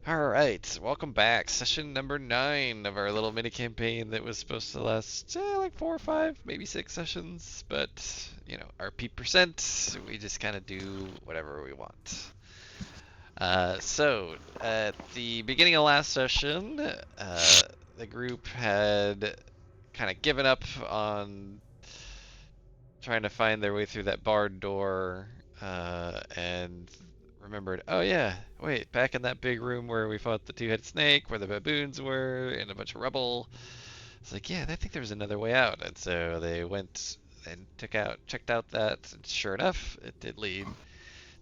All right, welcome back. Session number 9 of our little mini campaign that was supposed to last like 4 or 5, maybe 6 sessions. But RP%, we just kind of do whatever we want. So at the beginning of last session, the group had kind of given up on trying to find their way through that barred door, and remembered, oh yeah, wait, back in that big room where we fought the two-headed snake, where the baboons were, and a bunch of rubble. It's like, yeah, I think there was another way out, and so they went and checked out that. And sure enough, it did lead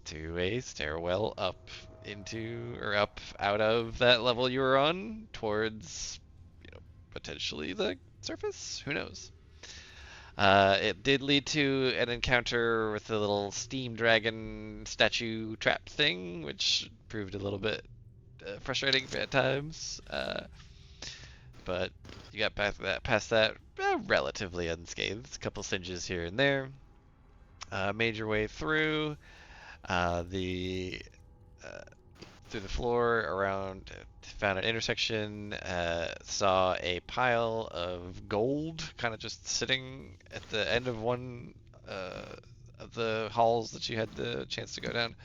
to a stairwell up into or up out of that level you were on towards, potentially the surface. Who knows? It did lead to an encounter with the little steam dragon statue trap thing, which proved a little bit frustrating at times. But you got past that relatively unscathed. A couple singes here and there. Made your way through the through the floor around, found an intersection, saw a pile of gold kind of just sitting at the end of one of the halls that you had the chance to go down,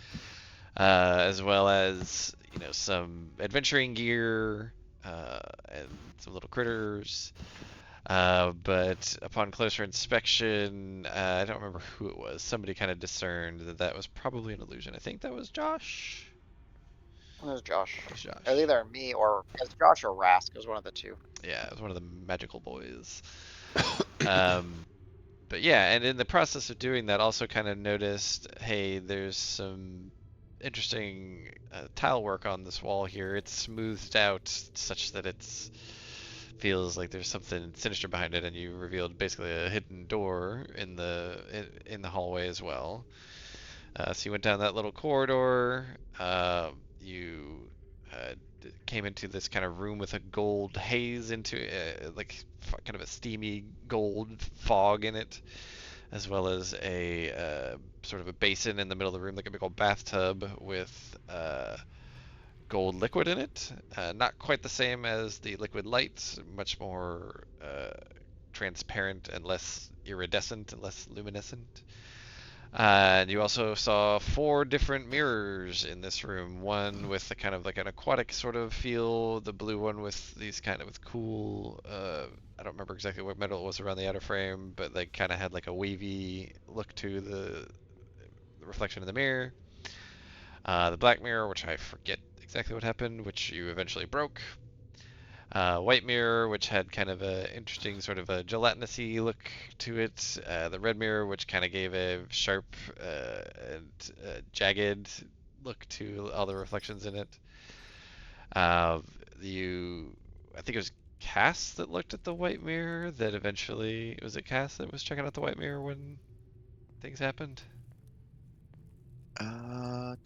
as well as some adventuring gear, and some little critters. But upon closer inspection, I don't remember who it was. Somebody kind of discerned that that was probably an illusion. I think that was Josh. It was Josh. It was It was Josh. either me or it was Josh or Rask. It was one of the two. Yeah, it was one of the magical boys. Um, but yeah, and in the process of doing that, also kind of noticed, hey, there's some interesting tile work on this wall here. It's smoothed out such that it's feels like there's something sinister behind it, and you revealed basically a hidden door in the hallway as well. So you went down that little corridor. You uh, came into this kind of room with a gold haze into like kind of a steamy gold fog in it, as well as a sort of a basin in the middle of the room, like a big old bathtub with gold liquid in it. Not quite the same as the liquid light, much more transparent and less iridescent and less luminescent. And you also saw 4 different mirrors in this room. One with a kind of like an aquatic sort of feel, the blue one with these kind of with cool, I don't remember exactly what metal it was around the outer frame, but they kind of had like a wavy look to the reflection in the mirror. The black mirror, which I forget exactly what happened, which you eventually broke. White mirror, which had kind of a interesting sort of a gelatinousy look to it. The red mirror, which kind of gave a sharp and jagged look to all the reflections in it. Uh, I think it was Cass that looked at the white mirror. That eventually was it Cass that was checking out the white mirror when things happened. Uh, I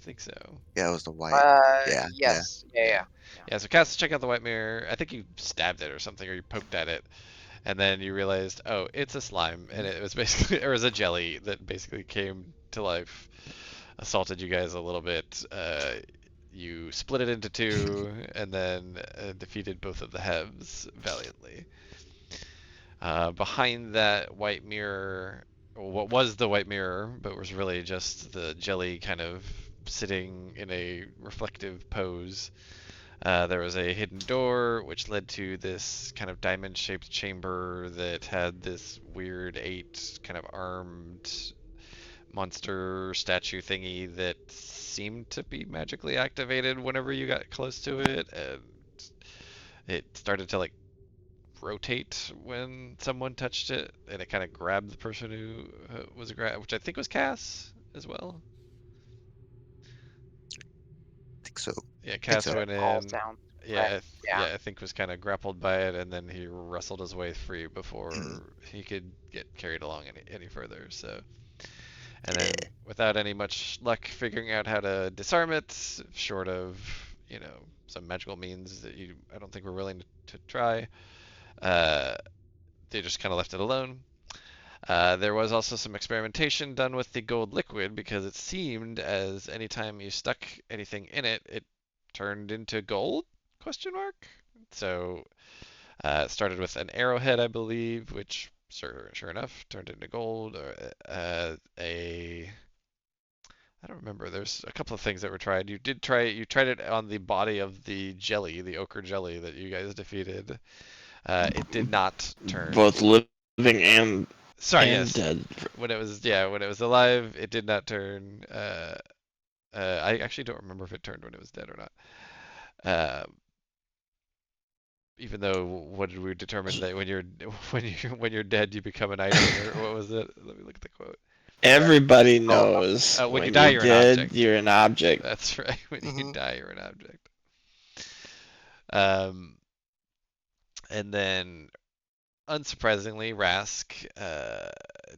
think so. yeah, it was the white. Yeah, yeah. Yes. Yeah, Yeah. yeah. Yeah. Yeah, so Cass checked out the white mirror. I think you stabbed it or something, or you poked at it. And then you realized, oh, it's a slime, and it was basically, or it was a jelly that basically came to life, assaulted you guys a little bit. You split it into two, and then defeated both of the Hebs valiantly. Behind that white mirror, or what was the white mirror, but was really just the jelly kind of sitting in a reflective pose. There was a hidden door which led to this kind of diamond-shaped chamber that had this weird 8 kind of armed monster statue thingy that seemed to be magically activated whenever you got close to it, and it started to like rotate when someone touched it, and it kind of grabbed the person who was which I think was Cass as well. Think so. Yeah, Think Cass so. went All in. sounds correct. Yeah, Yeah. yeah, I think was kind of grappled by it, and then he wrestled his way free Mm, before he could get carried along any further. So, and then yeah. without any much luck figuring out how to disarm it, short of some magical means that I don't think we're willing to try, uh, they just kind of left it alone. There was also some experimentation done with the gold liquid because it seemed as anytime you stuck anything in it, it turned into gold? Question mark. So it started with an arrowhead, I believe, which sure enough turned into gold. Or I don't remember. There's a couple of things that were tried. You did try it. You tried it on the body of the jelly, the ochre jelly that you guys defeated. It did not turn. Both living and Sorry, and yes. dead. When it was alive, it did not turn. I actually don't remember if it turned when it was dead or not. Even though, what did we determine that when you're dead, you become an item, or what was it? Let me look at the quote. Everybody knows when you die, you're an dead, object. you're an object. That's right. When you Mhm. die, you're an object. And then, unsurprisingly, Rask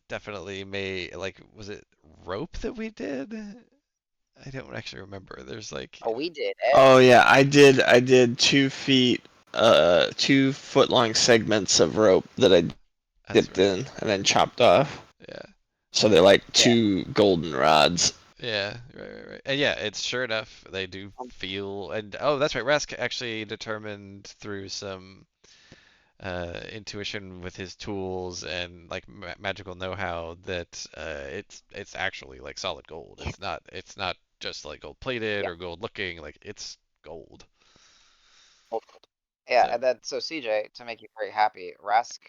definitely made, like, was it rope that we did? I don't actually remember. There's like, Oh, we did. Oh yeah, I did 2 feet, 2 foot long segments of rope that I that's dipped right. in and then chopped off. Yeah. So they're like 2 golden rods. Yeah, right. And yeah, it's sure enough, they do feel, and oh, that's right. Rask actually determined through some intuition with his tools and like magical know-how that it's actually like solid gold. It's not just like gold plated Yeah. or gold looking. Like it's gold. Yeah, So and then so CJ, to make you very happy, Rask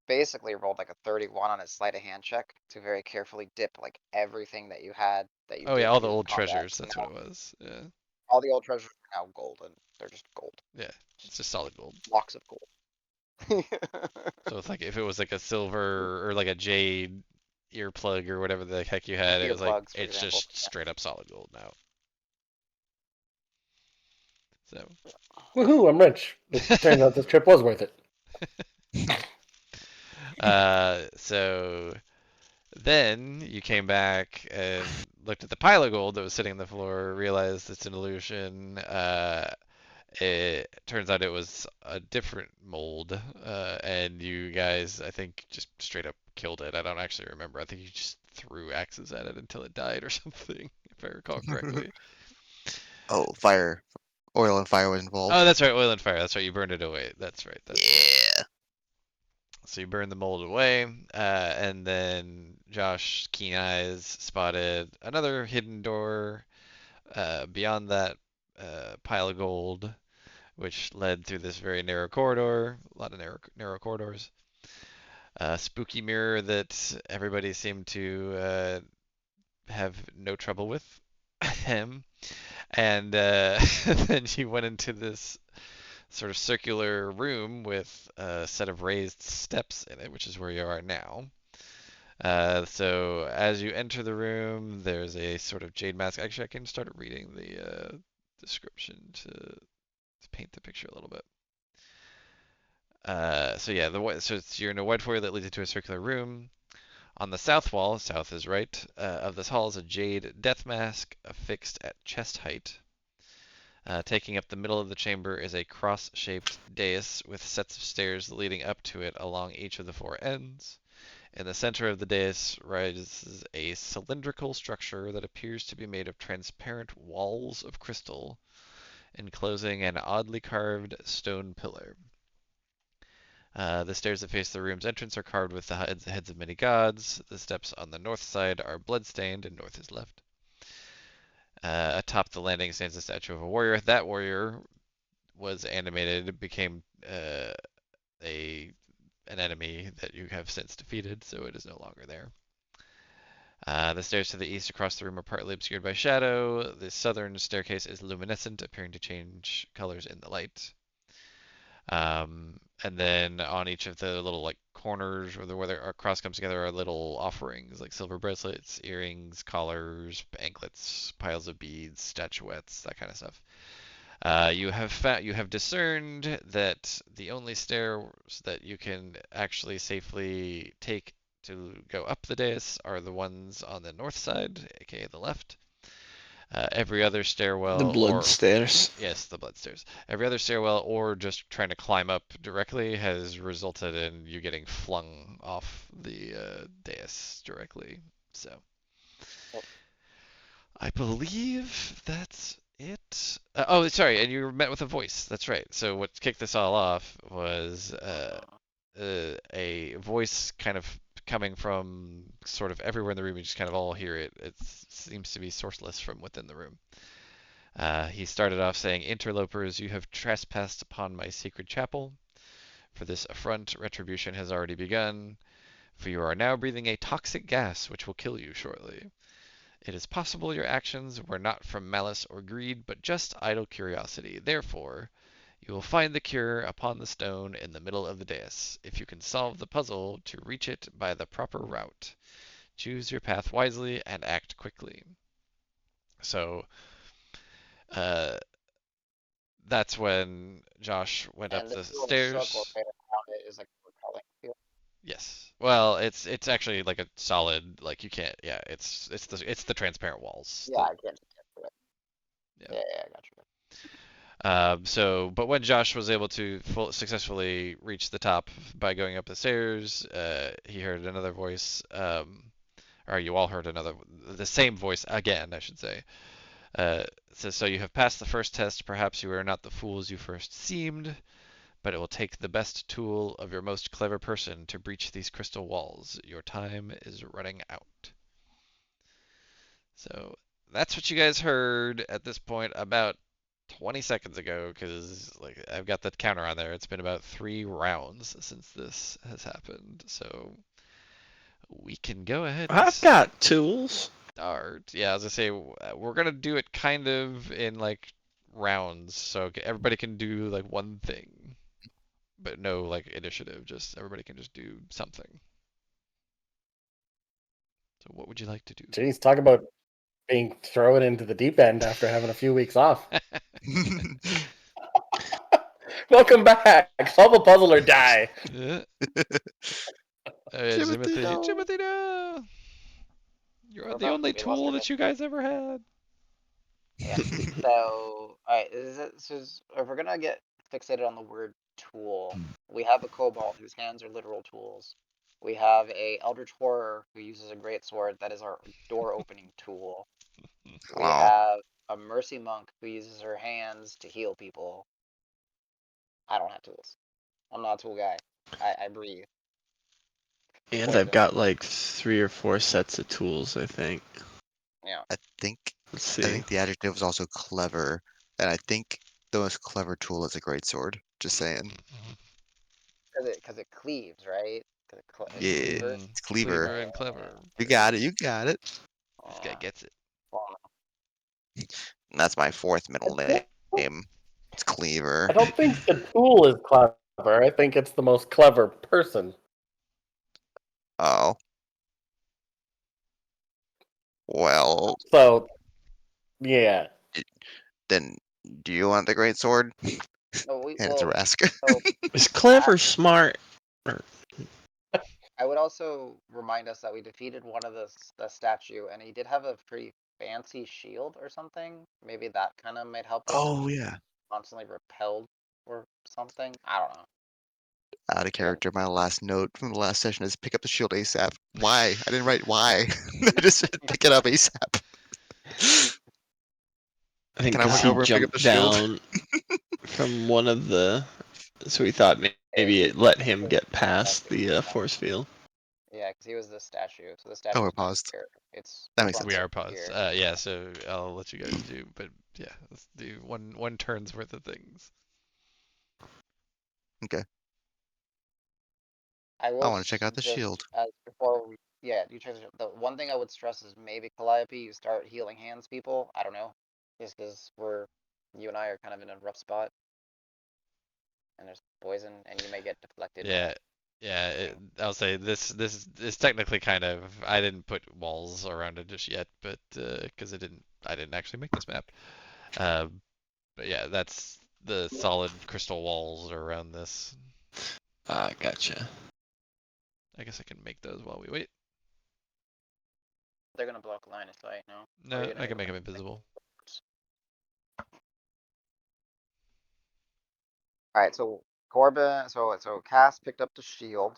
basically rolled like a 31 on his sleight of hand check to very carefully dip like everything that you had that you oh yeah, did all the do in old combat. treasures. So That's now what it was. Yeah, all the old treasures are now golden. They're just gold. yeah. It's just solid gold. Blocks of gold. So it's like if it was like a silver or like a jade earplug or whatever the heck you had, it was like Earplugs, for it's example. just straight up solid gold now. So Woohoo! I'm rich. It turns out this trip was worth it. so then you came back and looked at the pile of gold that was sitting on the floor, realized it's an illusion. It turns out it was a different mold, and you guys, I think, just straight up killed it. I don't actually remember. I think you just threw axes at it until it died or something, if I recall correctly. Oh, fire. Oil and fire was involved. Oh, that's right, oil and fire. That's right, you burned it away. That's right. Yeah. So you burned the mold away, and then Josh, keen eyes, spotted another hidden door beyond that pile of gold, which led through this very narrow corridor. A lot of narrow corridors. Spooky mirror that everybody seemed to have no trouble with him. And then you went into this sort of circular room with a set of raised steps in it, which is where you are now. So as you enter the room, there's a sort of jade mask. Actually, I can start reading the description to paint the picture a little bit. So yeah, you're in a wide foyer that leads into a circular room. On the south wall, south is right, of this hall is a jade death mask affixed at chest height. Taking up the middle of the chamber is a cross-shaped dais with sets of stairs leading up to it along each of the 4 ends. In the center of the dais rises a cylindrical structure that appears to be made of transparent walls of crystal, enclosing an oddly carved stone pillar. The stairs that face the room's entrance are carved with the heads of many gods. The steps on the north side are blood-stained, and north is left. Atop the landing stands a statue of a warrior. That warrior was animated, became an enemy that you have since defeated, so it is no longer there. The stairs to the east across the room are partly obscured by shadow. The southern staircase is luminescent, appearing to change colors in the light. And then on each of the little like corners where the cross comes together are little offerings like silver bracelets, earrings, collars, anklets, piles of beads, statuettes, that kind of stuff. You have discerned that the only stairs that you can actually safely take to go up the dais are the ones on the north side, aka the left. Every other stairwell, The blood stairs. Yes, the blood stairs. Every other stairwell, or just trying to climb up directly, has resulted in you getting flung off the dais directly. So, I believe that's it. Oh, sorry, and you were met with a voice. That's right. So what kicked this all off was a voice kind of coming from sort of everywhere in the room. You just kind of all hear it. It seems to be sourceless from within the room. He started off saying, "Interlopers, you have trespassed upon my sacred chapel. For this affront, retribution has already begun, for you are now breathing a toxic gas which will kill you shortly. It is possible your actions were not from malice or greed, but just idle curiosity. Therefore, you will find the cure upon the stone in the middle of the dais, if you can solve the puzzle to reach it by the proper route. Choose your path wisely and act quickly." So, that's when Josh went up And the the little circle stairs. right around it is like a repelling field. Yes. Well, it's actually like a solid, like you can't. Yeah, it's the transparent walls. Yeah, I can't get to it. Yeah. Yeah, I got you. But when Josh was able to successfully reach the top by going up the stairs, he heard another voice, or you all heard the same voice again, I should say. Says, "So you have passed the first test. Perhaps you are not the fools you first seemed, but it will take the best tool of your most clever person to breach these crystal walls. Your time is running out." So that's what you guys heard at this point about 20 seconds ago, because like I've got the counter on there. It's been about 3 rounds since this has happened. So we can go ahead and I've got tools. start. Yeah, as I say, we're gonna do it kind of in like rounds, so everybody can do like one thing, but no like initiative. Just everybody can just do something. So what would you like to do? Jeez, talk about being thrown into the deep end after having a few weeks off. Welcome back. Solve a puzzle or die. Yeah. Timothy, no. Timothy, no! You're We're the about only to be lost tool in that you guys ever had. Yeah. So, alright, if we're gonna get fixated on the word tool, we have a kobold whose hands are literal tools. We have a eldritch horror who uses a great sword that is our door opening tool. We Wow. have a mercy monk who uses her hands to heal people. I don't have tools. I'm not a tool guy. I breathe. And Poison. I've got like 3 or 4 sets of tools, I think. Yeah. I think Let's I see. think the adjective was also clever, and I think the most clever tool is a great sword. Just saying. Cause it cleaves, right? Cause it's Yeah, cleaver. it's cleaver. And clever. You got it. You got it. This guy gets it. And that's my 4th middle name. It's Cleaver. I don't think the tool is clever. I think it's the most clever person. Oh. Well, So, yeah. then do you want the great sword? No, And it's a Rask. so Is clever smart? I would also remind us that we defeated one of the statue, and he did have a pretty fancy shield or something. Maybe that kind of might help us Oh yeah. constantly repelled or something. I don't know. Out of character. My last note from the last session is pick up the shield ASAP. Why? I didn't write why. I just said pick it up ASAP. I think Can I because walk he over and pick up jumped the shield? down from one of the. So we thought maybe it let him get past the force field. Yeah, because he was the statue, so the statue. Oh, we're paused. It's That makes front We sense. are right paused. here. Yeah, so I'll let you guys do, but yeah, let's do one turn's worth of things. Okay. I will wanna check out the just, shield. before we, yeah, you check the one thing I would stress is maybe Calliope, you start healing hands people. I don't know, just because you and I are kind of in a rough spot, and there's poison, and you may get deflected. Yeah, yeah. I'll say this is technically kind of, I didn't put walls around it just yet, but because I didn't actually make this map. But yeah, that's the solid crystal walls around this. Ah, gotcha. I guess I can make those while we wait. They're gonna block line of sight, no? No, Or you're gonna I can make go- them invisible. All right, so Corbin, so Cass picked up the shield.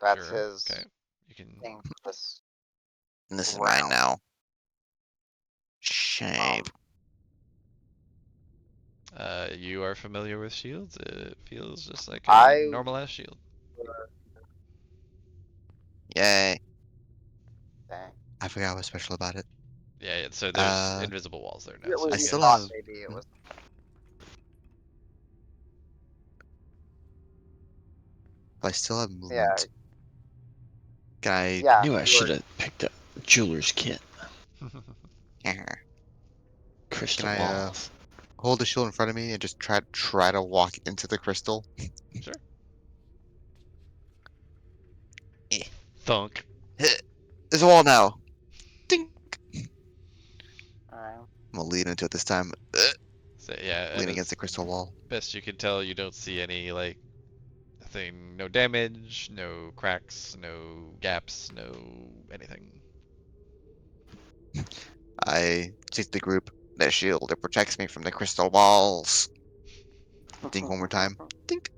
That's Sure. his Okay. You can. thing for this. And this is round. mine now. Shape. You are familiar with shields? It feels just like a I normal ass shield. Yay. Dang. I forgot what's special about it. Yeah, so there's Uh, invisible walls there now. It So was I you still thought guys, have. maybe it was. I still have Yeah, movement. Can I? yeah. Knew I you should were- have picked up jeweler's kit. Can Crystal I balls. hold the shield in front of me and just try to walk into the crystal? Sure. Eh. Thunk. There's a wall now. Ding. Alright. I'm gonna lean into it this time. So yeah, and Lean against as the crystal wall. best you can tell, you don't see any like nothing, no damage, no cracks, no gaps, no anything. I take the group. The shield. It protects me from the crystal walls. Ding one more time. Dink.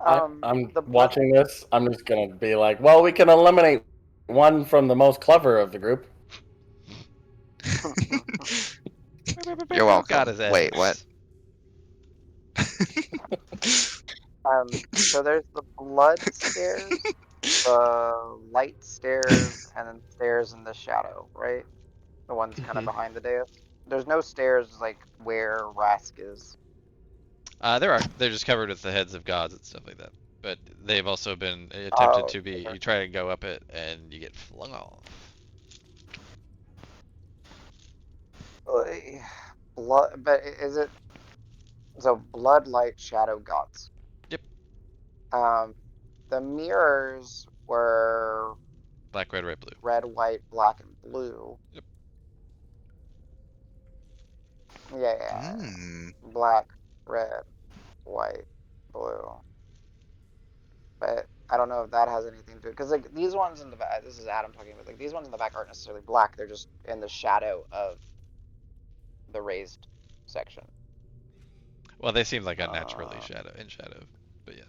I'm The blood. watching this. I'm just gonna be like, well, we can eliminate one from the most clever of the group. You're Got welcome. his Wait, what? ass. So there's the blood stairs, the light stairs, and then stairs in the shadow, right? The ones kind of Mhm. behind the dais. There's no stairs like where Rask is. There are. They're just covered with the heads of gods and stuff like that. But they've also been attempted Oh, to be. okay. You try to go up it and you get flung off. Blood, but is it so? Blood, light, shadow, gods. Yep. The mirrors were Black, red, red, blue. red, white, black, and blue. Yep. Yeah. Hmm. Black, red, white, blue. But I don't know if that has anything to do because like these ones in the back. This is Adam talking about like these ones in the back aren't necessarily black. They're just in the shadow of the raised section. Well, they seem like unnaturally Uh, in shadow. But yeah.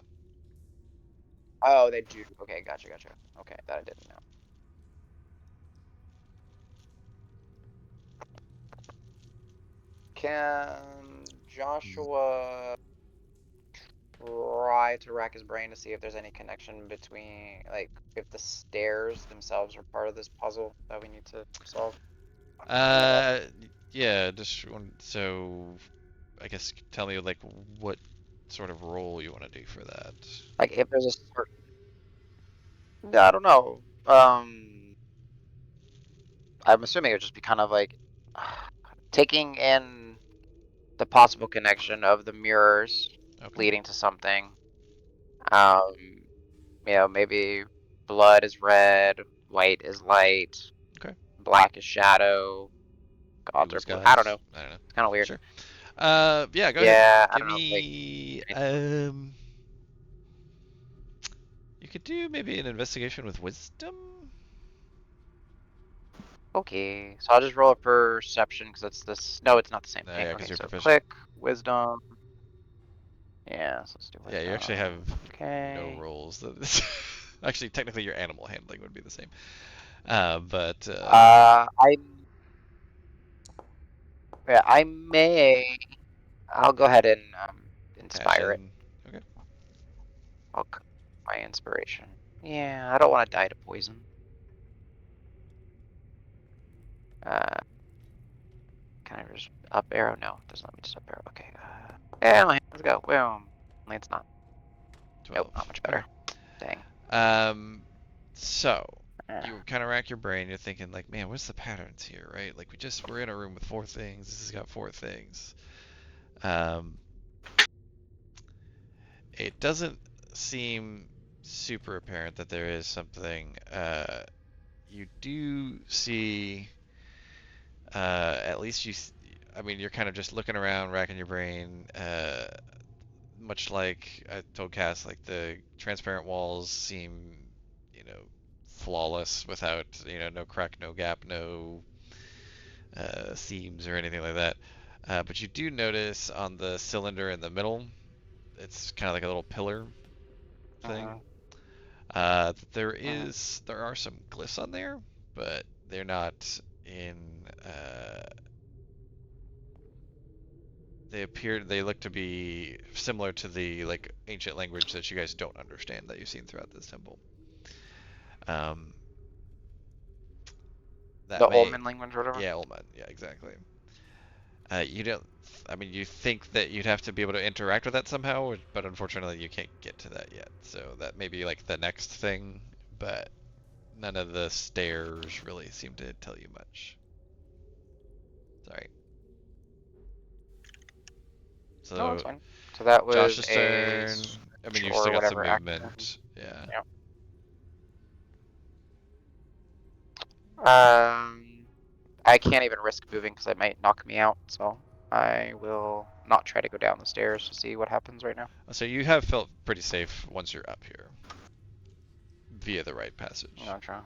Oh, they do. Okay, gotcha. Okay, that I didn't know. Can Joshua try to rack his brain to see if there's any connection between, like, if the stairs themselves are part of this puzzle that we need to solve? Yeah. Just so, I guess tell me like what sort of role you want to do for that. Like, if there's a certain. Yeah, I don't know. I'm assuming it would just be kind of like taking in the possible connection of the mirrors Okay. leading to something. Maybe blood is red, white is light, Okay. black is shadow, gods Blue are is blue. I don't know. gods. I don't know. It's kind of weird. Sure. Yeah. Go ahead. Yeah, I Give don't know. Like, me You could do maybe an investigation with wisdom. okay, so I'll just roll a perception because it's this. No, it's not the same thing. Yeah, 'cause Okay, you're so proficient. click wisdom. Yeah, so let's do wisdom. Yeah, you actually have Okay. no rolls. Actually, technically, your animal handling would be the same. But I may. I'll go ahead and inspire it. passion. Okay. My inspiration. Yeah, I don't want to die to poison. Can I just up arrow? No, it doesn't let me just up arrow. Okay. Yeah, let's go. Boom. It's not. 12. Nope, not much better. Dang. So Ah. you kind of rack your brain. You're thinking like, man, what's the patterns here, right? Like we're in a room with 4 things. This has got 4 things. It doesn't seem super apparent that there is something. You do see, at least I mean, you're kind of just looking around, racking your brain. Much like I told Cass, like the transparent walls seem, flawless without, no crack, no gap, no seams or anything like that. But you do notice on the cylinder in the middle, it's kind of like a little pillar thing. There are some glyphs on there, but they're not in they look to be similar to the like ancient language that you guys don't understand that you've seen throughout this temple. Um, that The may, Olman language, or whatever. yeah, Olman, yeah, exactly. You don't, I mean, you think that you'd have to be able to interact with that somehow, but unfortunately you can't get to that yet. So that may be like the next thing, but none of the stairs really seem to tell you much. Sorry. No, So that's fine. So that was Josh's a turn. I mean, you've or still got some whatever action. movement. Yeah. I can't even risk moving because it might knock me out, so I will not try to go down the stairs to see what happens right now. So you have felt pretty safe once you're up here via the right passage. Gotcha.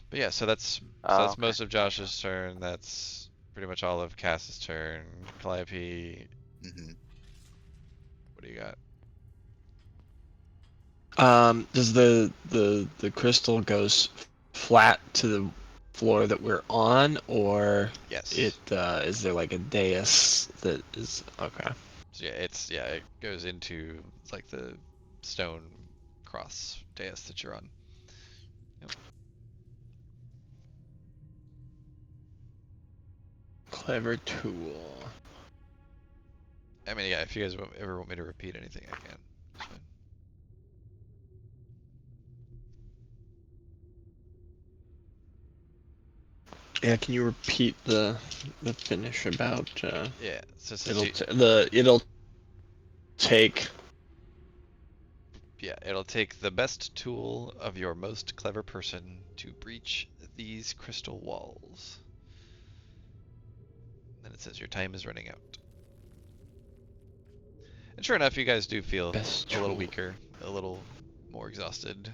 But yeah, so that's Okay. most of Josh's turn. That's pretty much all of Cass's turn. Calliope, Mhm. what do you got? Does the crystal goes flat to the floor that we're on, or Yes. is there like a dais that is okay? So yeah, it goes into like the stone cross dais that you're on. Yep. Clever tool. I mean, yeah, if you guys ever want me to repeat anything, I can. It's fine. Yeah, can you repeat the finish about Yeah, so since it'll take it'll take the best tool of your most clever person to breach these crystal walls. Then it says your time is running out. And sure enough, you guys do feel Best a little tool. weaker, a little more exhausted.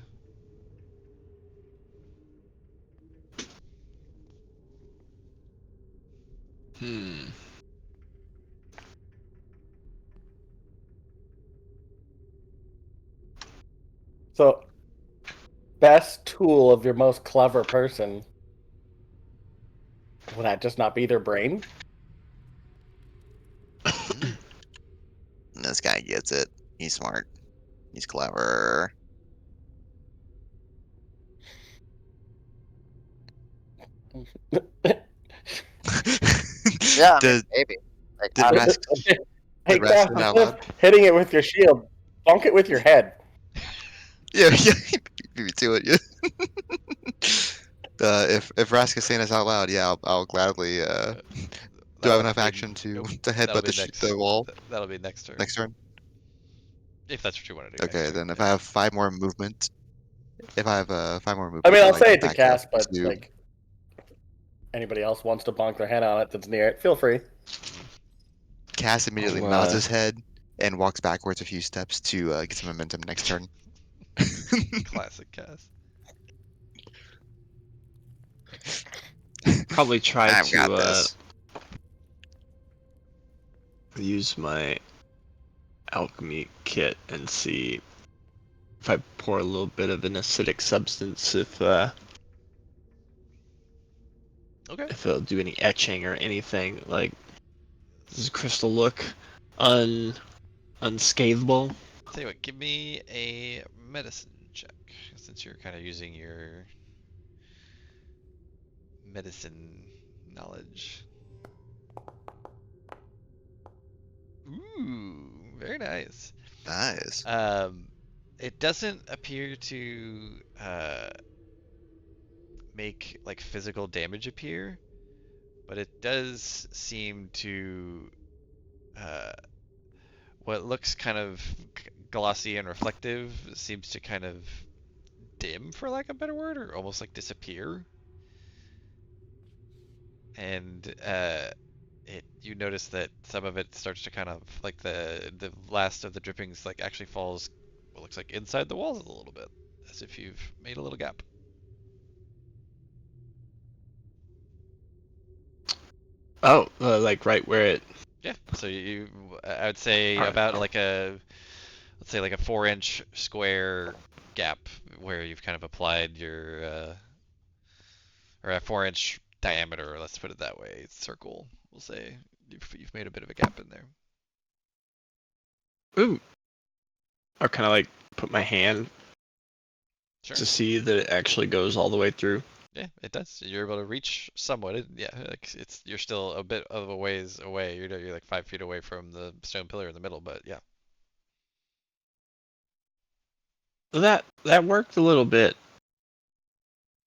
So, best tool of your most clever person. Would that just not be their brain? This guy gets it. He's smart. He's clever. Yeah, I mean, Did, maybe. Like, did I don't- Rask, Hey, did Rask Cass, say that out instead of loud? hitting it with your shield, bonk it with your head. Yeah, beat me to it. Yeah. If Rask is saying this out loud, yeah, I'll gladly. Do I have That'll enough be- action to nope, to that'll headbutt be next. the wall That'll be next turn. next turn? If that's what you want to do. Okay, next then turn, if yeah. I have 5 more movement, if I have 5 more movement, I mean, then I'll I say can it to back Cass, up but to- like anybody else wants to bonk their head on it that's near it, feel free. Cass immediately I'll, nods his head and walks backwards a few steps to get some momentum next turn. Classic Cass. probably try I've got to this. use my alchemy kit and see if I pour a little bit of an acidic substance Okay. if it'll do any etching or anything. Like, does the crystal look unscathable? Tell you what, give me a medicine check, since you're kind of using your medicine knowledge. Ooh, very nice. Nice. It doesn't appear to make like physical damage appear, but it does seem to what looks kind of glossy and reflective seems to kind of dim, for lack of a better word, or almost like disappear. And you notice that some of it starts to kind of like the last of the drippings like actually falls what looks like inside the walls a little bit, as if you've made a little gap. Oh, like right where it. Yeah, so I would say Alright. about like let's say like a 4-inch square gap where you've kind of applied your or a 4-inch diameter, let's put it that way, circle We'll say you've made a bit of a gap in there. Ooh. Or kind of like put my hand Sure. to see that it actually goes all the way through. Yeah, it does. You're able to reach somewhat. Yeah, like you're still a bit of a ways away. You're like 5 feet away from the stone pillar in the middle, but yeah. Well, that worked a little bit.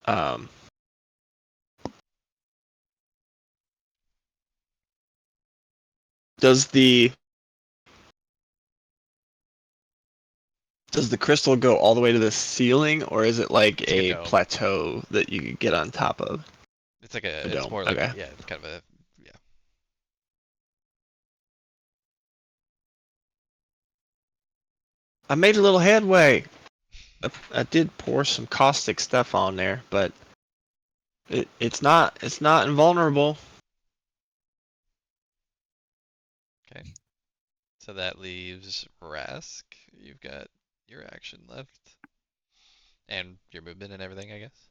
Um, does the crystal go all the way to the ceiling, or is it like It's like a a dome. plateau that you could get on top of? It's like a. A It's dome, more like okay. yeah. It's kind of a yeah. I made a little headway. I did pour some caustic stuff on there, but it's not invulnerable. Okay. So that leaves Rask. You've got your action left, and your movement and everything, I guess.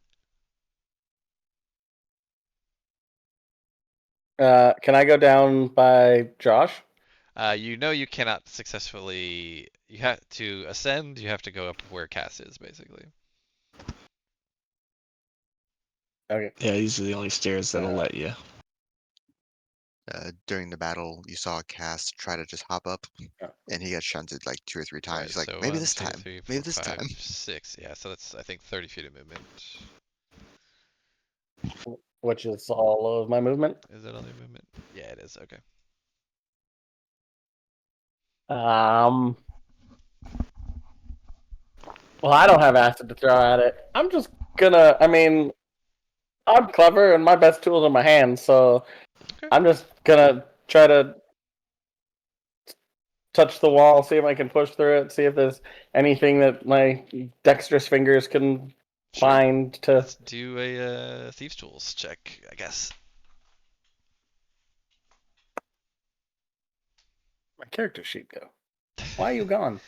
Can I go down by Josh? You know you cannot successfully. You have to ascend. You have to go up where Cass is, basically. Okay. Yeah, these are the only stairs that'll let you. During the battle, you saw Cass try to just hop up, Yeah. and he got shunted like 2 or 3 times. Right, He's like, so maybe 1, this 2, time. 3, 4, Maybe this 5, time. 6. Yeah, so that's I think 30 feet of movement. Which is all of my movement. Is that all your movement? Yeah, it is. Okay. Well, I don't have acid to throw at it. I'm just gonna. I mean, I'm clever, and my best tool's in my hands, so Okay. I'm just gonna try to touch the wall, see if I can push through it, see if there's anything that my dexterous fingers can Sure. find to. Let's do a thieves tools check, I guess. My character sheet go. Why are you gone?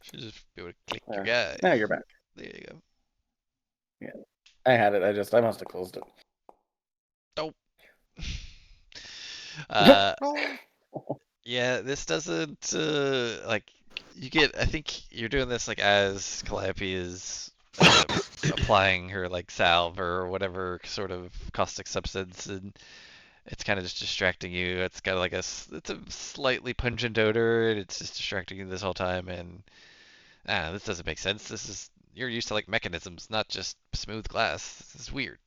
Should just be able to click your There. guy. Now you're back. There you go. I had it. I must have closed it. Yeah, this doesn't like you get. I think you're doing this like as Calliope is applying her like salve or whatever sort of caustic substance, and it's kind of just distracting you. It's got like it's a slightly pungent odor, and it's just distracting you this whole time. And this doesn't make sense. You're used to like mechanisms, not just smooth glass. This is weird.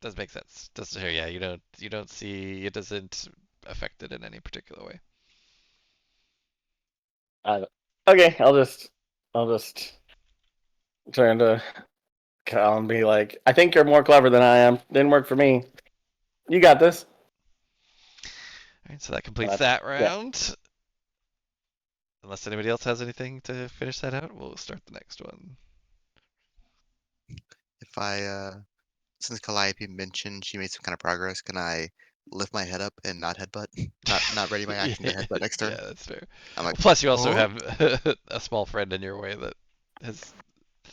Doesn't make sense. Doesn't yeah. You don't see it doesn't affect it in any particular way. Okay, I'll just turn to Cal and be like, I think you're more clever than I am. Didn't work for me. You got this. Alright, so that completes That's- that round. Unless anybody else has anything to finish that out, we'll start the next one. If I, since Calliope mentioned she made some kind of progress, can I lift my head up and not headbutt? Not ready my action to headbutt next turn? Yeah, that's fair. I'm like, Plus, you also "Oh." have a small friend in your way that has Then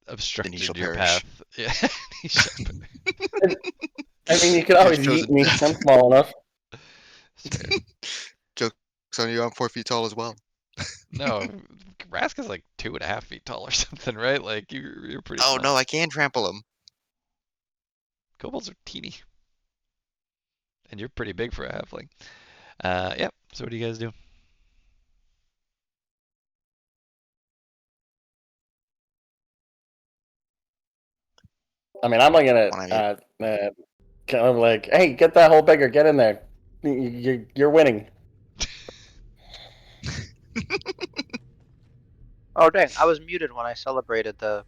he obstructed shall your perish. path. Yeah, he shall perish. I mean, you could always chosen eat me. death. I'm small enough. It's fair. Joke's on you, I'm 4 feet tall as well. No, Rask is like 2.5 feet tall or something, right? Like you're pretty Oh small. no, I can trample him. Kobolds are teeny. And you're pretty big for a halfling. Yeah, so what do you guys do? I mean, I'm looking at kind of like, hey, get that hole bigger. Get in there. You're winning. Oh dang! I was muted when I celebrated the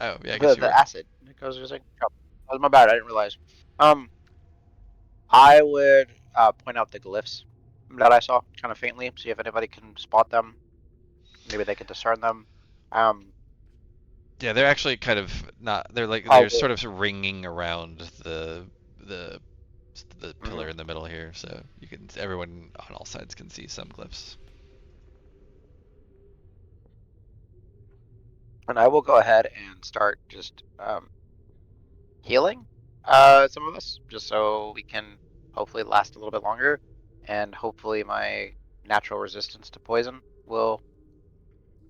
Oh, yeah, I guess you the were. acid. It was like, oh, that was my bad. I didn't realize. I would point out the glyphs that I saw kind of faintly, see if anybody can spot them. Maybe they can discern them. Yeah, they're actually kind of not. They're like Oh, they're sort of ringing around the pillar Mhm. in the middle here, so you can everyone on all sides can see some glyphs. And I will go ahead and start just healing some of us, just so we can hopefully last a little bit longer, and hopefully my natural resistance to poison will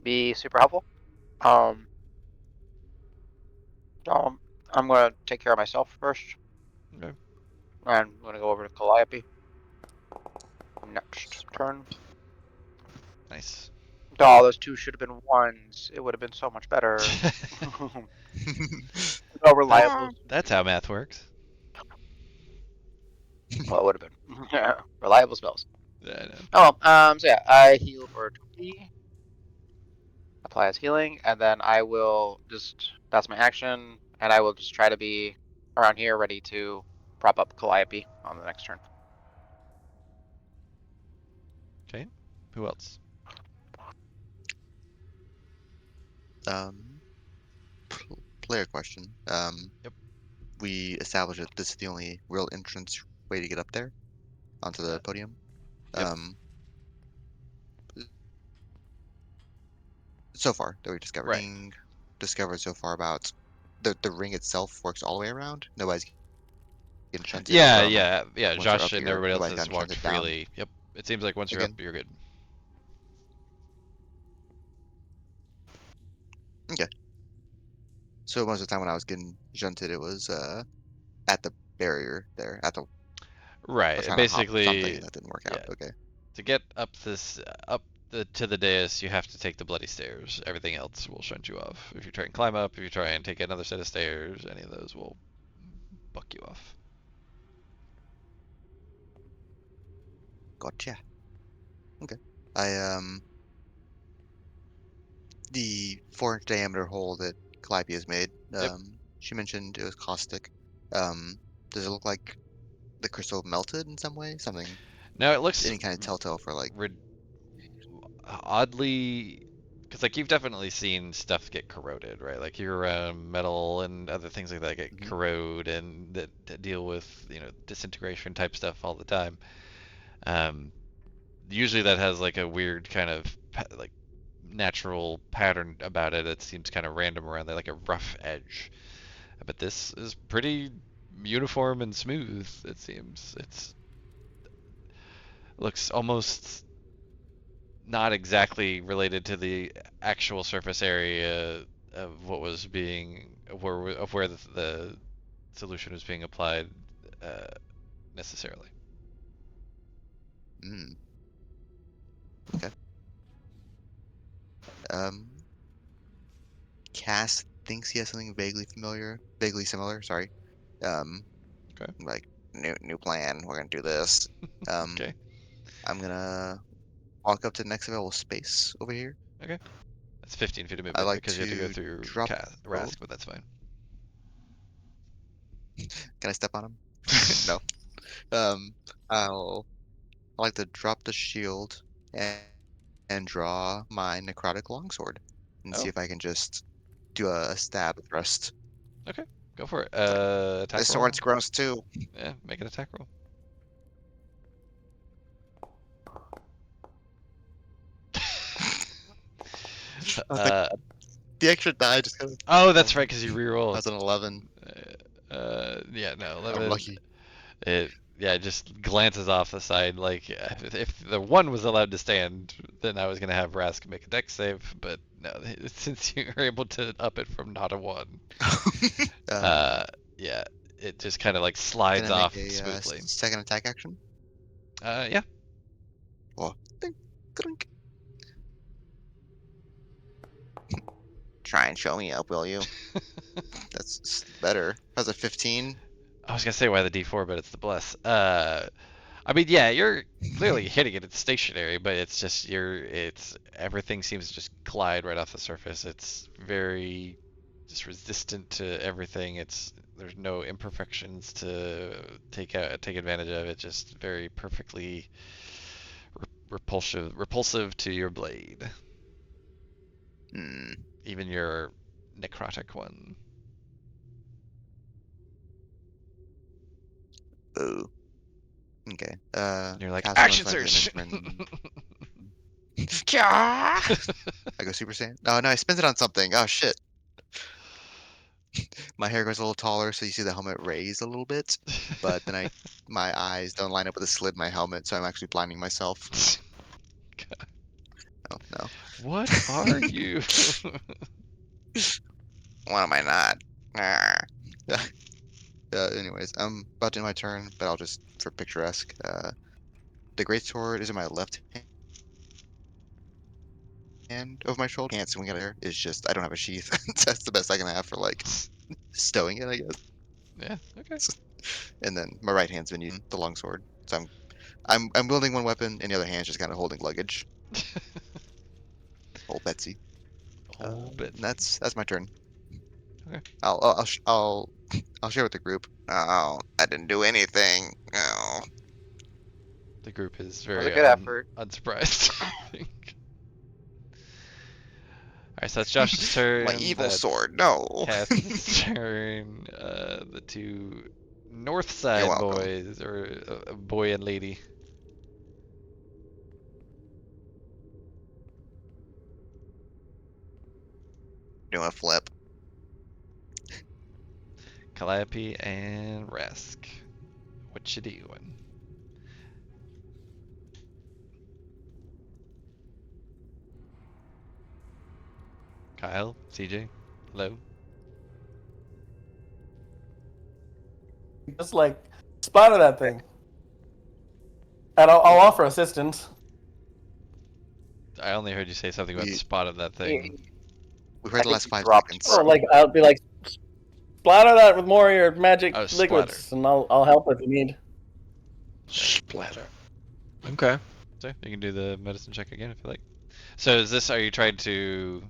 be super helpful. So I'm gonna take care of myself first. Okay. And I'm gonna go over to Calliope. Next turn. Nice. Oh, those two should have been ones. It would have been so much better. No reliable. That's how math works. Well, it would have been. Yeah, reliable spells. Yeah, I know. Oh, so yeah, I heal for 20. Apply as healing, and then I will just, that's my action, and I will just try to be around here ready to prop up Calliope on the next turn. Okay. Who else? Player question. Yep. We established that this is the only real entrance way to get up there onto the podium. Yep. So far that we discovered, Right. discovered so far about the ring itself works all the way around. Nobody's getting shunted Yeah, from yeah. once you're Josh up and here. everybody else Nobody's has gotten walked shunted down freely. Yep. It seems like once you're again. up, you're good. Okay. So most of the time when I was getting shunted, it was at the barrier there, at the I was Right. trying to hop something Basically, and that didn't work out. yeah. Okay. To get up to the dais, you have to take the bloody stairs. Everything else will shunt you off. If you try and climb up, if you try and take another set of stairs, any of those will buck you off. Gotcha. Okay. The 4-inch diameter hole that Calliope has made. Yep. She mentioned it was caustic. Does it look like the crystal melted in some way? Something? Now it looks Any kind of telltale for like? oddly, because like you've definitely seen stuff get corroded, right? Like you're around metal and other things like that get corrode and that deal with disintegration type stuff all the time. Usually that has like a weird kind of like natural pattern about it. It seems kind of random around there, like a rough edge. But this is pretty uniform and smooth. It seems looks almost not exactly related to the actual surface area of what was being where the solution was being applied necessarily. Okay. Cass thinks he has something vaguely similar. Sorry. Okay. Like new plan. We're gonna do this. Okay. I'm gonna walk up to the next available space over here. Okay. That's 15 feet of I movement like because you have to go to through drop. Rask, but that's fine. Can I step on him? No. I like to drop the shield and draw my necrotic longsword and see if I can just do a stab thrust. Okay, go for it. Attack This roll. sword's gross too. Yeah, make an attack roll. The extra die just kind of. Oh, that's right, because you reroll. That's an 11. Yeah, no, 11. I'm lucky. It just glances off the side. Like if the one was allowed to stand, then I was gonna have Rask make a dex save, but no, since you were able to up it from not a 1, yeah, it just kind of like slides off smoothly. Second attack action. Yeah. Oh, try and show me up, will you? That's better. How's a 15? I was gonna say why the D4, but it's the bless. I mean, yeah, you're clearly hitting it. It's stationary, but it's just everything seems to just glide right off the surface. It's very just resistant to everything. There's no imperfections to take advantage of. It's just very perfectly repulsive to your blade. Even your necrotic one. Oh. Okay. You're like, action surge! I go Super Saiyan? No, I spent it on something. Oh, shit. my hair goes a little taller, so you see the helmet raised a little bit. But then my eyes don't line up with the slit in my helmet, so I'm actually blinding myself. Oh no. What are you? What am I not? Anyways, I'm about to end my turn, but I'll just for picturesque. The greatsword is in my left hand over my shoulder. Can't swing it there. It's just I don't have a sheath. That's the best I can have for like stowing it, I guess. Yeah. Okay. And then my right hand's been using the longsword, so I'm wielding one weapon, and the other hand's just kind of holding luggage. Old Betsy. Old Betsy. That's my turn. Okay. I'll share with the group. Oh, I didn't do anything. Oh. The group is That was very a good effort. unsurprised. I think. Alright, so that's Josh's turn. My evil That's sword. No. Cass's turn. The two north side welcome. boys, or boy and lady. Doing a flip. Calliope and Rask. What you doing? Kyle, CJ, hello. Just like spotted that thing, and I'll offer assistance. I only heard you say something about We- spotted that thing. We've I heard the think last you 5 dropped seconds. Oh, like I'll be like, splatter that with more of your magic Oh, liquids, and I'll help if you need. Splatter. Okay. So you can do the medicine check again if you like. So is this? Are you trying to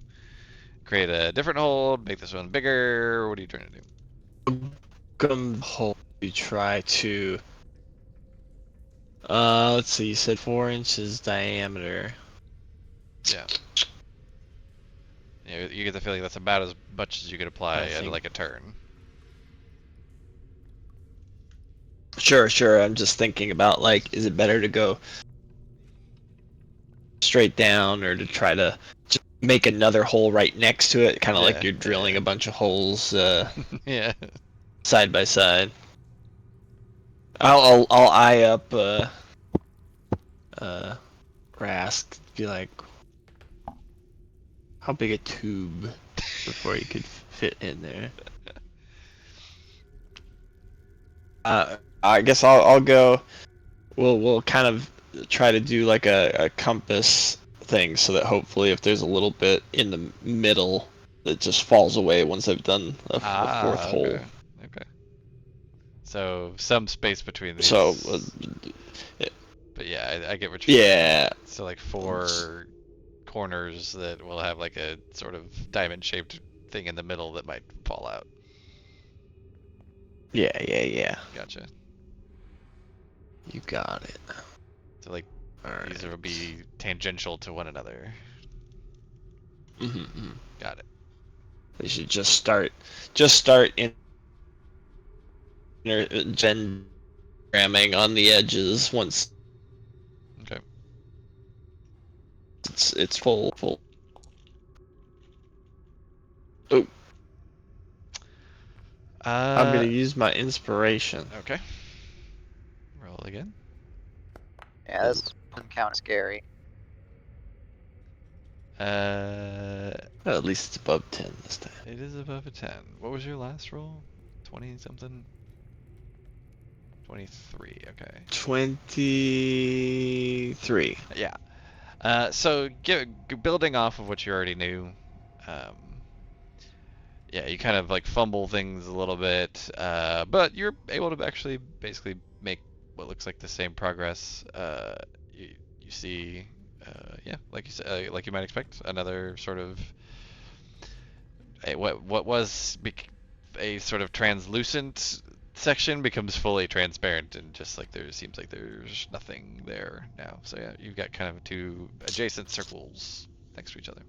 create a different hold, make this one bigger? What are you trying to do? Hole. You try to. Let's see. You said 4 inches diameter. Yeah. You get the feeling that's about as much as you could apply I at think- like a turn. Sure. I'm just thinking about like, is it better to go straight down or to try to just make another hole right next to it, kind of Yeah, like you're drilling yeah. a bunch of holes Yeah. side by side. I'll eye up Rask, be like, how big a tube before you could fit in there? I guess I'll go. We'll kind of try to do like a compass thing so that hopefully if there's a little bit in the middle, it just falls away once I've done a fourth hole. Okay. So some space between these. So, but yeah, I get what you're saying. yeah, So like 4 corners that will have like a sort of diamond-shaped thing in the middle that might fall out. yeah. Gotcha. You got it. So like All right. these will be tangential to one another. Mm-hmm. Got it. They should just start in gramming on the edges once Okay. it's full. Oh, I'm gonna use my inspiration. Okay. Roll again. Yeah, this doesn't count scary. At least it's above 10 this time. It is above a 10. What was your last roll? 20 something? 23. Okay. 23. Yeah. So building off of what you already knew, yeah, you kind of like fumble things a little bit, but you're able to actually basically make what looks like the same progress. You see, yeah, like you said, like you might expect, another sort of what was a sort of translucent section becomes fully transparent, and just like there seems like there's nothing there now. So yeah, you've got kind of 2 adjacent circles next to each other.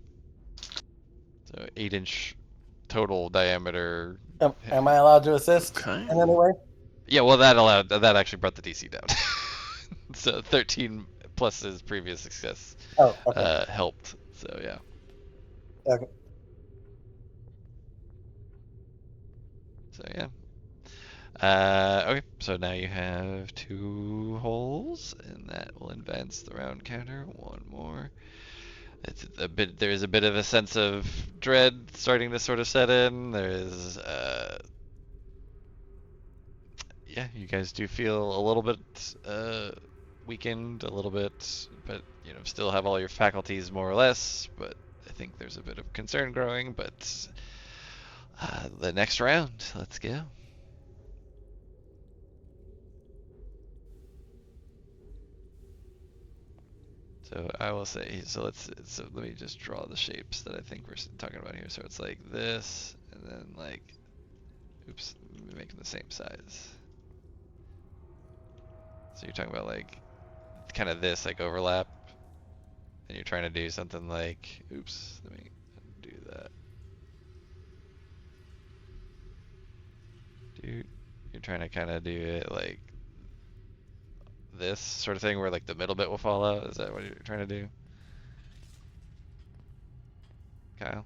So 8-inch total diameter. Am I allowed to assist Okay. in any way? Yeah, well that actually brought the DC down. So 13 plus his previous success Oh, okay. helped. So yeah. Okay. So yeah. Okay, so now you have 2 holes, and that will advance the round counter 1 more. It's a bit. There's a bit of a sense of dread starting to sort of set in. There's, yeah, you guys do feel a little bit weakened, a little bit, but you know, still have all your faculties more or less. But I think there's a bit of concern growing. But the next round, let's go. So I will say, so let me just draw the shapes that I think we're talking about here. So it's like this, and then like, oops, making the same size. So you're talking about like, kind of this, like overlap, and you're trying to do something like, oops, let me do that. Dude, you're trying to kind of do it like this sort of thing where like the middle bit will fall out. Is that what you're trying to do, Kyle?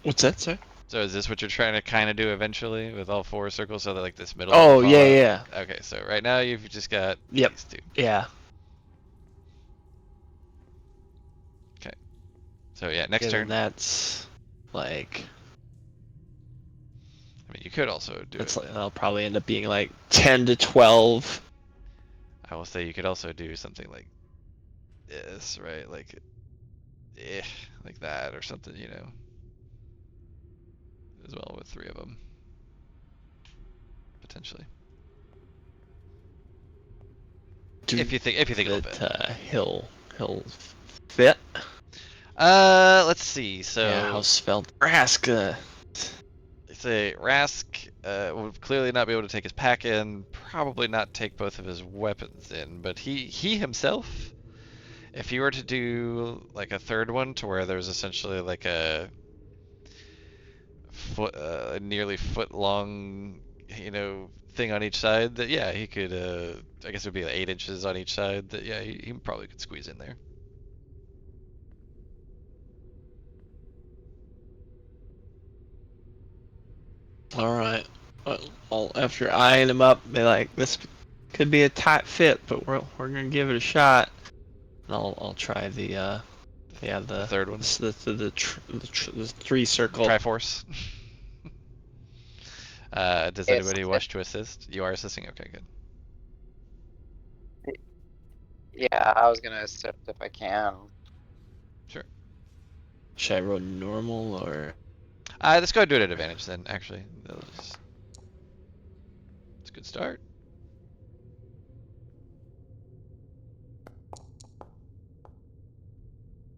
What's that, sir? So is this what you're trying to kind of do eventually with all 4 circles, so that like this middle Oh, will fall yeah, out? yeah. Okay, so right now you've just got Yep. these 2. Yeah. Okay. So yeah, next Yeah, then turn. that's like I mean, you could also do that's it. like, that'll probably end up being like 10 to 12. I will say you could also do something like this, right? Like, like that or something, you know, as well with 3 of them, potentially. If you think a little bit. He'll fit. Let's see. So Yeah, how's spelled? Raska. say Rask will clearly not be able to take his pack in, probably not take both of his weapons in, but he himself, if he were to do like a third one to where there's essentially like a foot, nearly foot long, you know, thing on each side, that yeah, he could, I guess it would be like 8 inches on each side, that yeah, he probably could squeeze in there. All right. Well, after eyeing him up, be like, this could be a tight fit, but we're gonna give it a shot. And I'll try the The third one, the 3 circle. Triforce. Does It's anybody wish to assist? You are assisting? Okay, good. yeah, I was gonna assist if I can. Sure. Should I roll normal or? Let's go ahead and do it at advantage then, actually. It's a good start.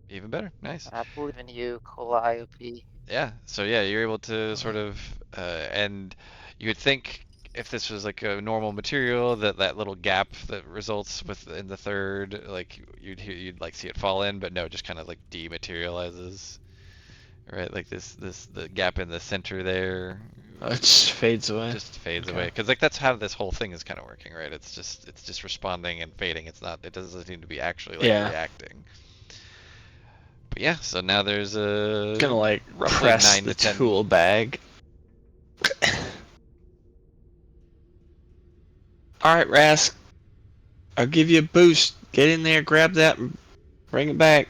Even better. Nice. I believe in you, Calliope. Yeah, so yeah, you're able to sort of, and you would think if this was like a normal material, that little gap that results in the third, like you'd like see it fall in, but no, it just kind of like dematerializes, right? Like the gap in the center there. It just fades away. Just fades Okay. away, because like that's how this whole thing is kind of working, right? It's just responding and fading. It doesn't seem to be actually like Yeah. reacting. But yeah, so now there's a Gonna like roughly press 9 the to 10. tool bag. All right, Rask. I'll give you a boost. Get in there, grab that, and bring it back.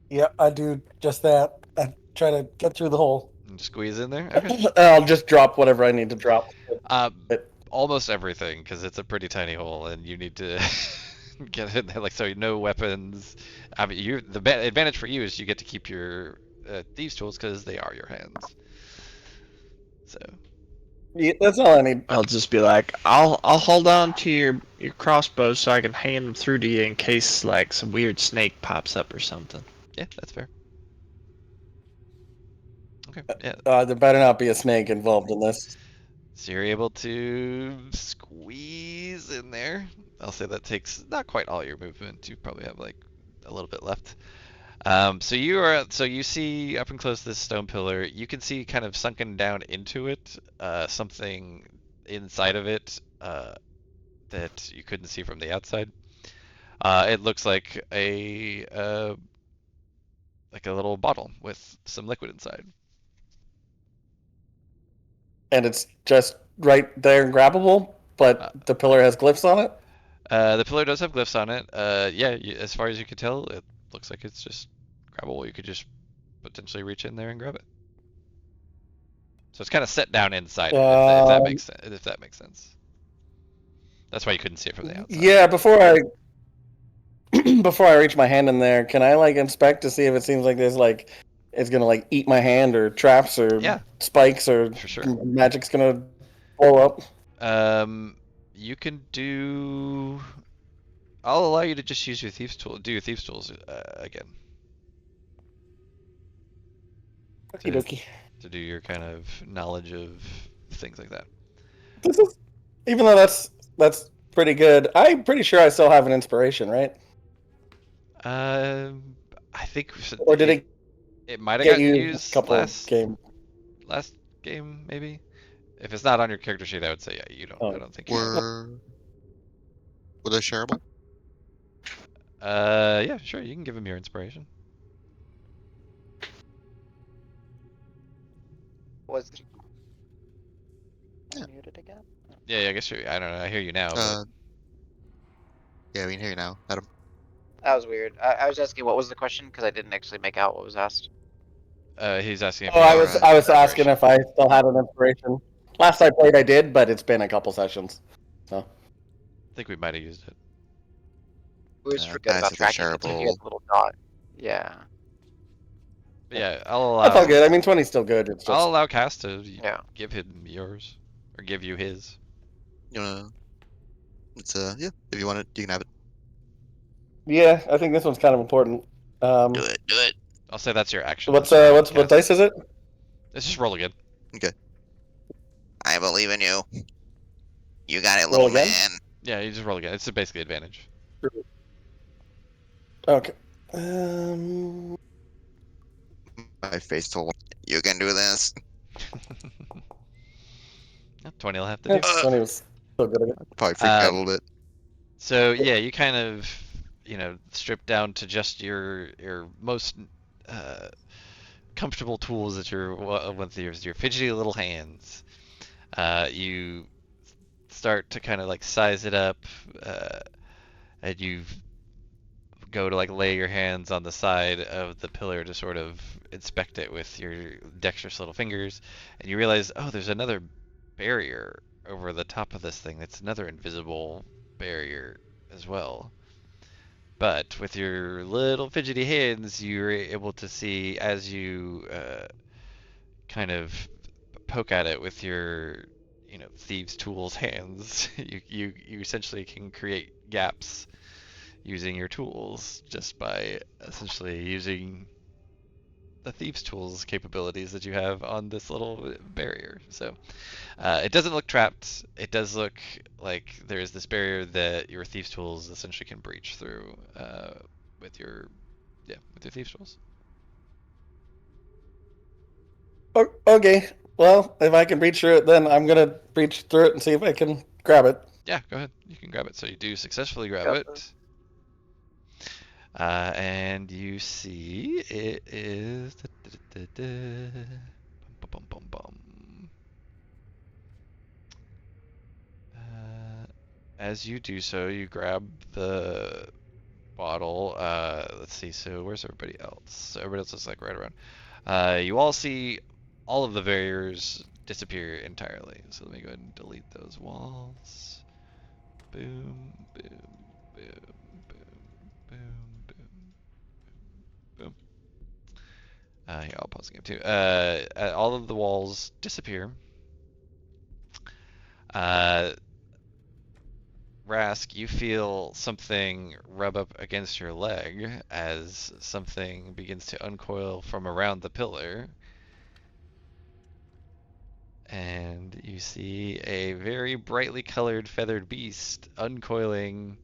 Yep, I do just that. I try to get through the hole. And squeeze in there. Okay. I'll just drop whatever I need to drop. Almost everything, because it's a pretty tiny hole, and you need to get in there. Like, so no weapons. I mean, the advantage for you is you get to keep your thieves' tools because they are your hands. So. Yeah, that's all I need. I'll just be like, I'll hold on to your crossbow so I can hand them through to you in case like some weird snake pops up or something. Yeah, that's fair. Okay. Yeah. There better not be a snake involved in this. So you're able to squeeze in there. I'll say that takes not quite all your movement. You probably have like a little bit left. So you see up and close this stone pillar. You can see kind of sunken down into it, something inside of it that you couldn't see from the outside. It looks like a like a little bottle with some liquid inside. And it's just right there and grabbable, but the pillar has glyphs on it? The pillar does have glyphs on it. Yeah, as far as you can tell, it looks like it's just grabbable. You could just potentially reach in there and grab it. So it's kind of set down inside it, if that makes sense. If that makes sense. That's why you couldn't see it from the outside. Yeah, before I reach my hand in there, can I like inspect to see if it seems like there's like it's gonna like eat my hand or traps or spikes or for sure. Magic's gonna blow up? You can do. I'll allow you to just use your thieves tool. Do your thieves tools again. Okie dokie. To do your kind of knowledge of things like that. This is, even though that's pretty good. I'm pretty sure I still have an inspiration, right? I think. Or did it? It might have gotten you used last game, maybe. If it's not on your character sheet, I would say yeah. You don't. I don't think. Were they shareable? Yeah, sure. You can give him your inspiration. Was muted again? Yeah, I guess I don't know. I hear you now. Yeah, we can hear you now, Adam. That was weird. I was asking what was the question because I didn't actually make out what was asked. He's asking. If I was asking if I still had an inspiration. Last I played, I did, but it's been a couple sessions. So. I think we might have used it. We just forgot about tracking it. You had a little dot. Yeah. But yeah, I'll allow. That's all good. I mean, 20's still good. It's just... I'll allow Cass to give him yours, or give you his. You wanna? It's yeah. If you want it, you can have it. Yeah, I think this one's kind of important. Do it. I'll say that's your action. What dice is it? Let's just roll again. Okay. I believe in you. You got it, little man. Yeah, you just roll again. It's basically advantage. Okay. My face told you can do this. 20 will have to do. 20 was so good again. Probably freaked out a little bit. So yeah, you kind of, strip down to just your most comfortable tools that you're with your fidgety little hands. You start to kind of like size it up, and you go to like lay your hands on the side of the pillar to sort of inspect it with your dexterous little fingers, and you realize, oh, there's another barrier over the top of this thing. It's another invisible barrier as well. But with your little fidgety hands, you're able to see as you kind of poke at it with your, thieves' tools hands. you essentially can create gaps using your tools just by essentially using the thieves' tools capabilities that you have on this little barrier. So it doesn't look trapped. It does look like there is this barrier that your thieves' tools essentially can breach through with your thieves' tools. Okay. Well, if I can breach through it, then I'm gonna breach through it and see if I can grab it. Yeah, go ahead. You can grab it. So you do successfully grab it. And you see it is as you do so, you grab the bottle. Let's see. So where's everybody else? So everybody else is like right around. You all see all of the barriers disappear entirely. So let me go ahead and delete those walls. Boom, boom, boom. Here, I'll pause the game too. All of the walls disappear. Rask, you feel something rub up against your leg as something begins to uncoil from around the pillar. And you see a very brightly colored feathered beast uncoiling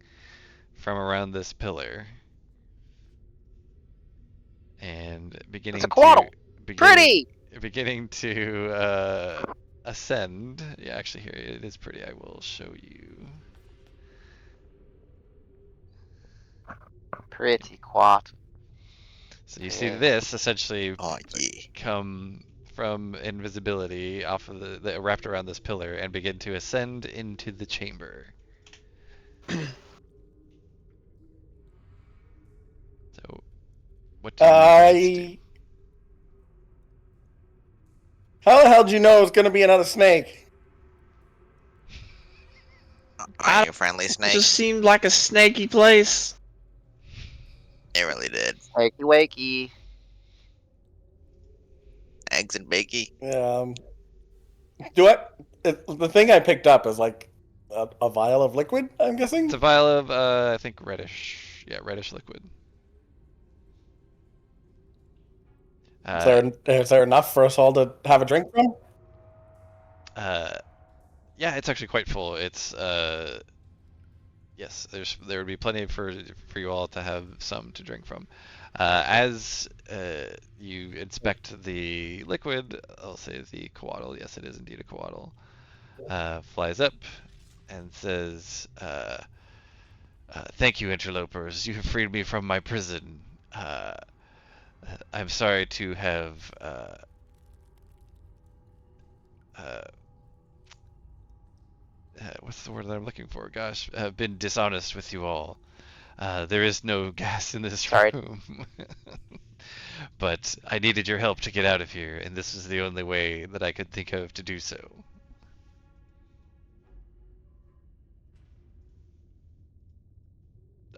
from around this pillar. And beginning to ascend. Yeah, actually here it is pretty. I will show you. Pretty quat. So you see Yeah. this essentially Oh yeah. come from invisibility off of the wrapped around this pillar and begin to ascend into the chamber. So, what do you guys do? How the hell did you know it was gonna be another snake? Are you a friendly It snake? just seemed like a snaky place. It really did. Wakey wakey. Eggs and bakey. Do I? The thing I picked up is like a vial of liquid. I'm guessing. It's a vial of, I think reddish. Yeah, reddish liquid. Is there enough for us all to have a drink from? Yeah, it's actually quite full. It's, yes, there would be plenty for you all to have some to drink from. As you inspect the liquid, I'll say the coatl. Yes, it is indeed a coatl. Flies up and says, "Thank you, interlopers. You have freed me from my prison. I'm sorry to have what's the word that I'm looking for? Gosh, been dishonest with you all. There is no gas in this Sorry. room." But I needed your help to get out of here, and this is the only way that I could think of to do so.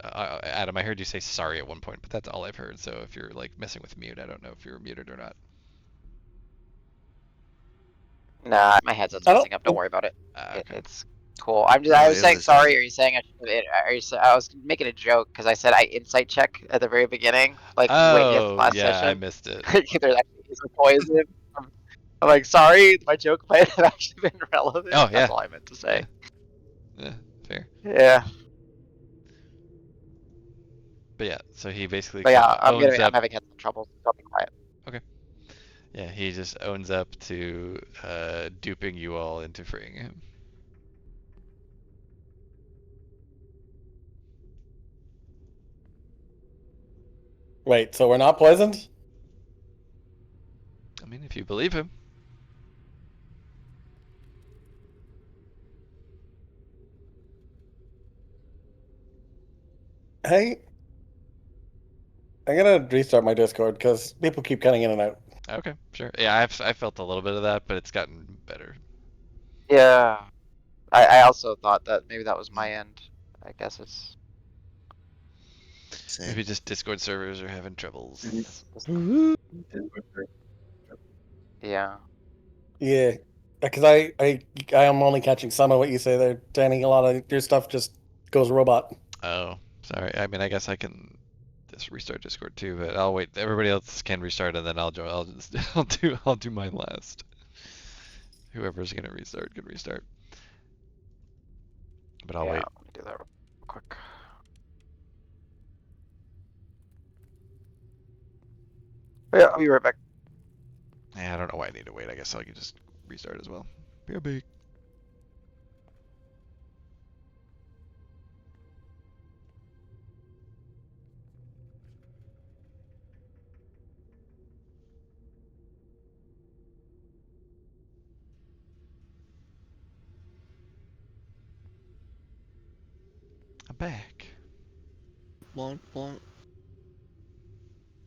Adam, I heard you say sorry at one point, but that's all I've heard. So if you're like messing with mute, I don't know if you're muted or not. Nah, my headset's I don't- messing up. Don't worry about it. Okay. It's cool. I No, was it saying is, sorry. Are you saying I should? I was making a joke because I said I insight check at the very beginning, like way in Oh, last yeah, I session. missed it. There actually is a poison. I'm like, sorry, my joke might have actually been relevant. Oh, yeah. That's all I meant to say. Yeah, fair. Yeah. But yeah, so he basically But yeah, I'm owns up. having headset trouble, so I'll be quiet. Yeah, he just owns up to duping you all into freeing him. Wait, so we're not poisoned? I mean, if you believe him. Hey, I'm gonna restart my Discord because people keep cutting in and out. Okay, sure. Yeah, I felt a little bit of that, but it's gotten better. Yeah. I also thought that maybe that was my end. I guess it's. Same. Maybe just Discord servers are having troubles. Yeah. Yeah, because I am only catching some of what you say there, Danny. A lot of your stuff just goes robot. Oh, sorry. I mean, I guess I can just restart Discord too, but I'll wait. Everybody else can restart, and then I'll join. I'll do mine last. Whoever's gonna restart can restart. But I'll wait. Let me do that real quick. Yeah, I'll be right back. Yeah, I don't know why I need to wait. I guess I can just restart as well. BRB. I'm back. Blonk, blonk.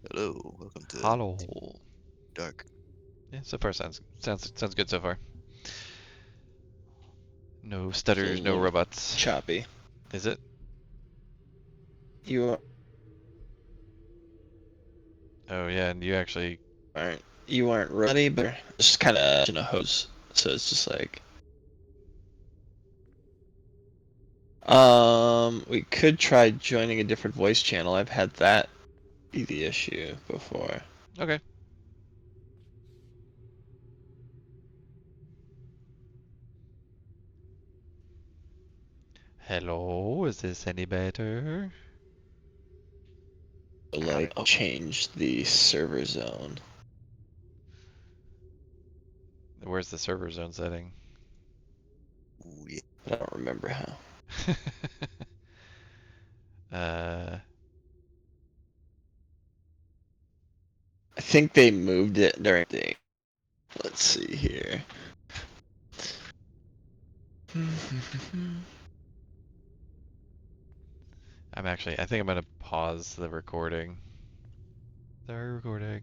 Hello, welcome to Hello. Dark. Yeah, so far sounds good so far. No stutters, a no little robots. Choppy. Is it? You Oh yeah, and you actually. aren't ready, but it's just kind of in a hose. So it's just like. We could try joining a different voice channel. I've had that be the issue before. Okay. Hello, is this any better? Like, I'll change the server zone. Where's the server zone setting? Ooh, yeah. I don't remember how. uh, I think they moved it during the. Let's see here. I think I'm gonna pause the recording. Sorry, recording.